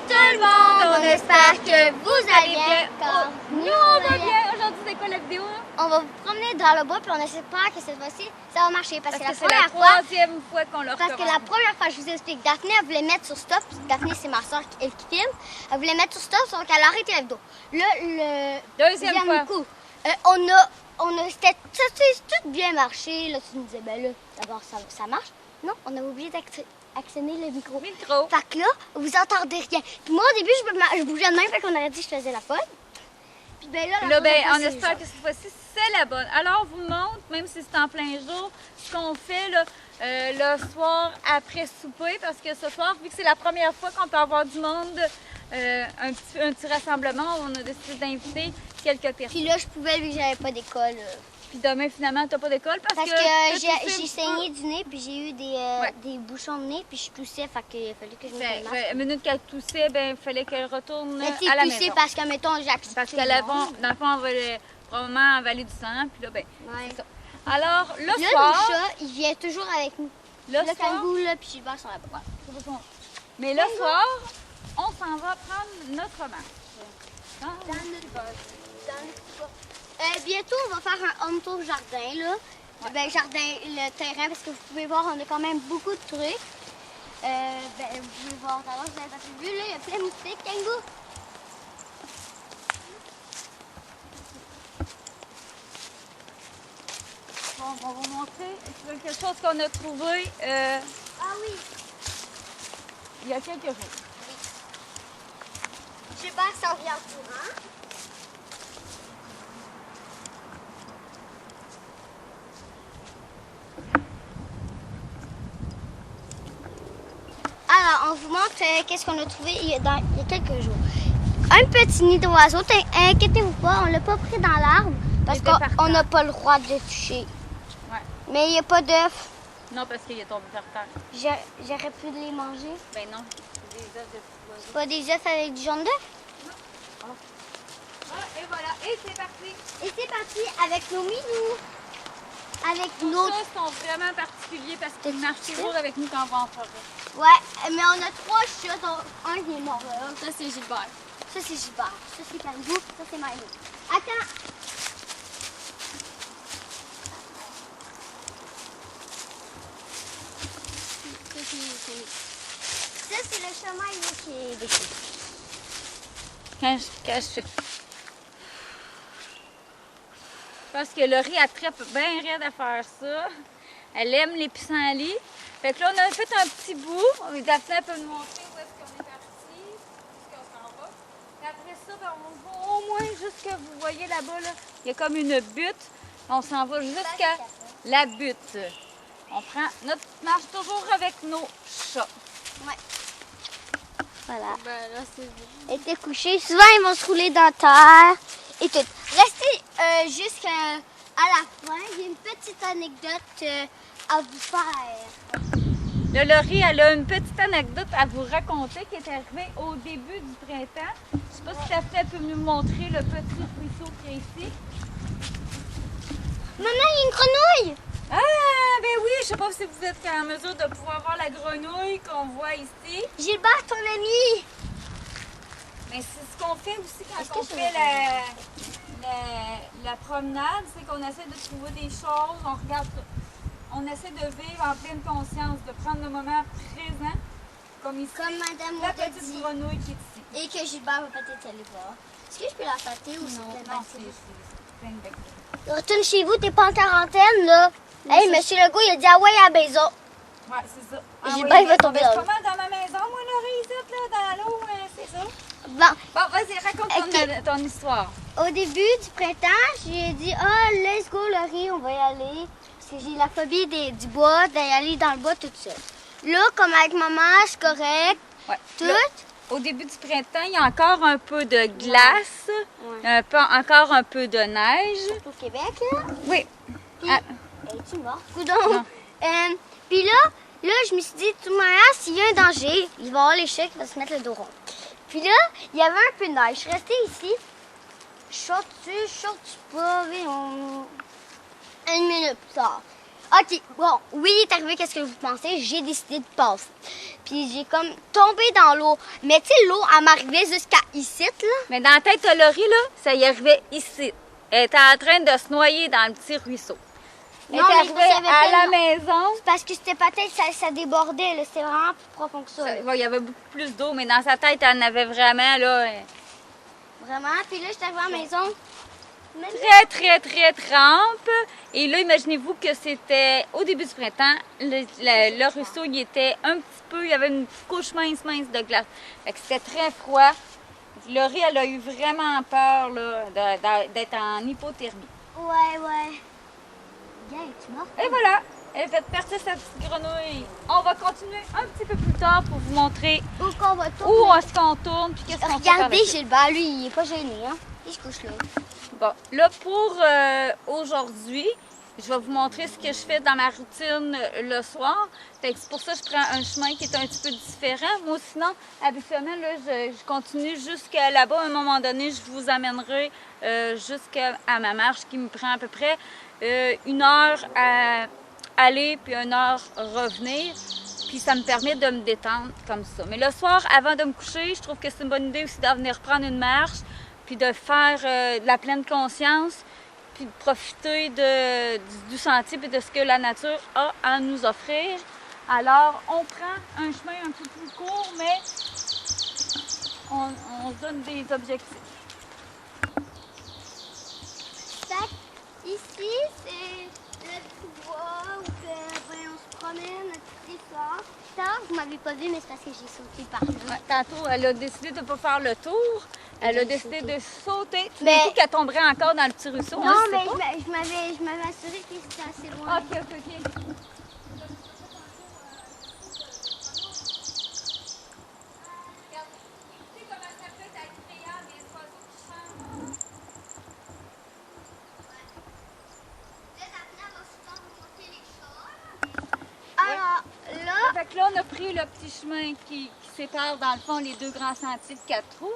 tout le monde, on espère que vous allez bien. Nous on va bien. Aujourd'hui c'est quoi la vidéo? On va vous promener dans le bois puis on espère que cette fois-ci ça va marcher parce que c'est la troisième fois qu'on le recommande. Parce que la première fois, je vous explique, Daphné elle voulait mettre sur stop. Daphné c'est ma soeur qui filme. Elle voulait mettre sur stop donc elle a arrêté la vidéo. Là le deuxième fois. Coup, c'était tout bien marché. Là tu nous disais ben là d'abord ça marche. Non, on a oublié d'actionner le micro. Fait que là, vous entendez rien. Puis moi, au début, je bougeais de même, fait qu'on aurait dit que je faisais la folle. Puis ben là, on espère que cette fois-ci, c'est la bonne. Alors, on vous montre, même si c'est en plein jour, ce qu'on fait là, le soir après souper. Parce que ce soir, vu que c'est la première fois qu'on peut avoir du monde, un petit rassemblement, on a décidé d'inviter quelques personnes. Puis là, je pouvais, vu que j'avais pas d'école. Puis demain, finalement, t'as pas d'école parce que j'ai saigné du nez, puis j'ai eu des bouchons de nez, puis je toussais, fait qu'il fallait que je mette le masque. La minute qu'elle toussait, il fallait qu'elle retourne à la maison. Parce que, mettons, j'ai accepté. Parce qu'elle dans le fond, elle va probablement avaler du sang, puis là, c'est ça. Alors, le soir... le chat, il vient toujours avec nous. Le kangou, là, puis Gilbert sont là-bas. Mais le soir, on s'en va prendre notre masque. Dans le bientôt, on va faire un home tour jardin, là. Ouais. Ben, jardin, le terrain, parce que vous pouvez voir, on a quand même beaucoup de trucs. Vous pouvez voir, d'abord, vous avez pas vu, là, il y a plein de moustiques, kangou. Bon, on va vous montrer quelque chose qu'on a trouvé. Ah oui. Il y a quelques jours. Oui. Gilbert s'en vient en courant. Alors, on vous montre qu'est-ce qu'on a trouvé il y a quelques jours. Un petit nid d'oiseau. Inquiétez-vous pas, on l'a pas pris dans l'arbre parce qu'on n'a pas le droit de le toucher. Ouais. Mais il n'y a pas d'œufs. Non, parce qu'il est tombé par terre. J'aurais pu les manger. Ben non, c'est des œufs de petits oiseaux. C'est pas des œufs avec du jaune d'œuf? Non. Ah, et voilà, et c'est parti. Et c'est parti avec nos minous. Avec nos chats sont vraiment particuliers parce qu'ils marchent toujours avec nous quand on va en forêt. Ouais, mais on a 3 chats, dont un qui est mort là. Ça c'est Gilbert. Ça c'est Gilbert. Ça c'est Kangou. Ça c'est Milo. Attends. Ça c'est le chemin là, qui est décrit. Cache. Parce que Laurie a très bien raide à faire ça. Elle aime les pissenlits. Fait que là, on a fait un petit bout. Daphné peut nous montrer où est-ce qu'on est parti, où est-ce qu'on s'en va. Et après ça, on va au moins jusqu'à, vous voyez là-bas, là, il y a comme une butte. On s'en va jusqu'à la butte. On prend notre marche toujours avec nos chats. Ouais. Voilà. Ben là, c'est bon. Ils étaient couchés. Souvent, ils vont se rouler dans la terre et tout. Restez jusqu'à la fin. J'ai une petite anecdote à vous faire. Là, Laurie, elle a une petite anecdote à vous raconter qui est arrivée au début du printemps. Je ne sais pas si Daphné peut nous montrer le petit ruisseau qui est ici. Maman, il y a une grenouille! Ah, ben oui, je ne sais pas si vous êtes en mesure de pouvoir voir la grenouille qu'on voit ici. Gilbert, ton ami! Mais c'est ce qu'on fait aussi quand on fait la promenade, c'est qu'on essaie de trouver des choses, on regarde, on essaie de vivre en pleine conscience, de prendre le moment présent, comme ici. Comme Madame la petite grenouille qui est ici. Et que Gilbert va peut-être aller voir. Est-ce que je peux la fâter ou non, c'est plein de bactéries. Retourne chez vous, t'es pas en quarantaine, là. Hey, Monsieur Legault, il a dit ah ouais à la maison. Ouais, c'est ça. Gilbert, il va tomber dans l'eau. Comment dans ma maison, moi, Laurie, ici, là, dans l'eau, c'est ça? Bon, vas-y, raconte ton histoire. Au début du printemps, j'ai dit oh, let's go, Laurie, on va y aller. Parce que j'ai la phobie du bois, d'aller aller dans le bois toute seule. Là, comme avec maman, c'est correct. Ouais. Tout. Là, au début du printemps, il y a encore un peu de glace, encore un peu de neige. Au Québec, là? Oui. Puis, es-tu morte? Coudon. Puis là, je me suis dit, de toute manière, s'il y a un danger, il va y avoir les chats qui vont se mettre le dos rond. Puis là, il y avait un peu de neige. Je suis restée ici. Je sortis pas, une minute plus tard. OK, bon, oui, il est arrivé qu'est-ce que vous pensez, j'ai décidé de passer. Puis j'ai comme tombé dans l'eau. Mais tu sais, l'eau, elle m'arrivait jusqu'à ici, là. Mais dans la tête de Laurie, là, ça y arrivait ici. Elle était en train de se noyer dans le petit ruisseau. Elle Non, est mais arrivée parce qu'il y à avait la tellement- maison. C'est parce que c'était peut-être, ça débordait, là. C'était vraiment plus profond que ça. là. Il y avait beaucoup plus d'eau, mais dans sa tête, elle en avait vraiment, là, Vraiment. Puis là, j'étais arrivée à la maison. très trempe. Et là, imaginez-vous que c'était au début du printemps. Le ruisseau, il était un petit peu, il y avait une couche mince de glace. Fait que c'était très froid. Laurie, elle a eu vraiment peur là, d'être en hypothermie. Ouais. Gars, es-tu morte? Et voilà, elle a fait percer sa petite grenouille. On va continuer un petit peu plus tard pour vous montrer Où qu'on va tourner? où est-ce qu'on tourne puis qu'est-ce qu'on fait par la Regardez, suite. Gilbert, lui, il est pas gêné, hein. Il se couche là. Bon, là pour aujourd'hui, je vais vous montrer ce que je fais dans ma routine le soir. Fait que c'est pour ça que je prends un chemin qui est un petit peu différent. Moi, sinon, habituellement, là, je continue jusqu'à là-bas. À un moment donné, je vous amènerai jusqu'à ma marche qui me prend à peu près 1 heure à aller puis 1 heure revenir. Puis ça me permet de me détendre comme ça. Mais le soir, avant de me coucher, je trouve que c'est une bonne idée aussi de venir prendre une marche puis de faire de la pleine conscience, puis de profiter du sentier et de ce que la nature a à nous offrir. Alors, on prend un chemin un peu plus court, mais on se donne des objectifs. Fait que ici, c'est le petit bois où on se promène, notre petit essor. Ça, vous m'avez pas vu, mais c'est parce que j'ai sauté par là. Ouais, tantôt, elle a décidé de ne pas faire le tour. Elle a J'ai décidé sauté. de sauter. Tu Mais- dis qu'elle tomberait encore dans le petit ruisseau. Non, hein, je sais mais pas. je m'avais assuré que c'était assez loin. Ok. Alors, là, Fait que là, on a pris le petit chemin qui sépare, dans le fond, les 2 grands sentiers de 4 trous.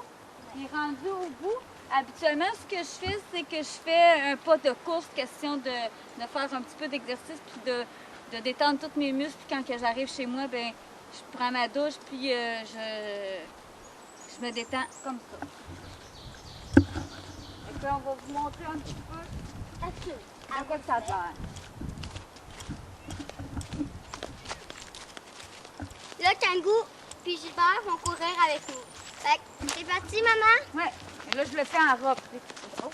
On est rendu au bout. Habituellement, ce que je fais, c'est que je fais un pas de course, question de faire un petit peu d'exercice puis de détendre tous mes muscles. Puis quand que j'arrive chez moi, ben je prends ma douche puis je me détends comme ça. Et puis on va vous montrer un petit peu à quoi ça a l'air. là, Kangou puis Gilbert vont courir avec nous. Fait que, c'est parti, maman? Ouais. Et là, je le fais en robe. Oh.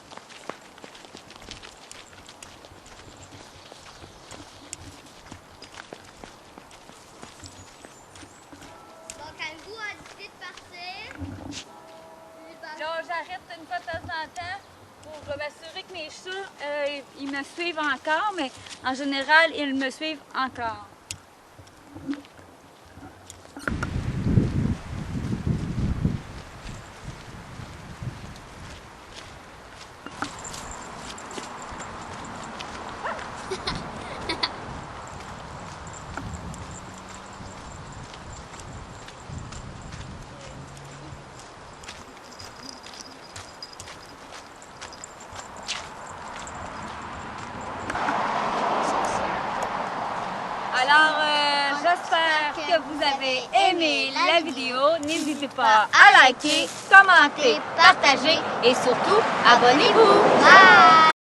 Bon, Kangou a décidé de partir. Gilbert- Là, j'arrête une fois de temps en temps pour m'assurer que mes chats, ils me suivent encore, mais en général, ils me suivent encore. Alors, j'espère que vous avez aimé la vidéo. N'hésitez pas à liker, commenter, partager et surtout, abonnez-vous. Bye!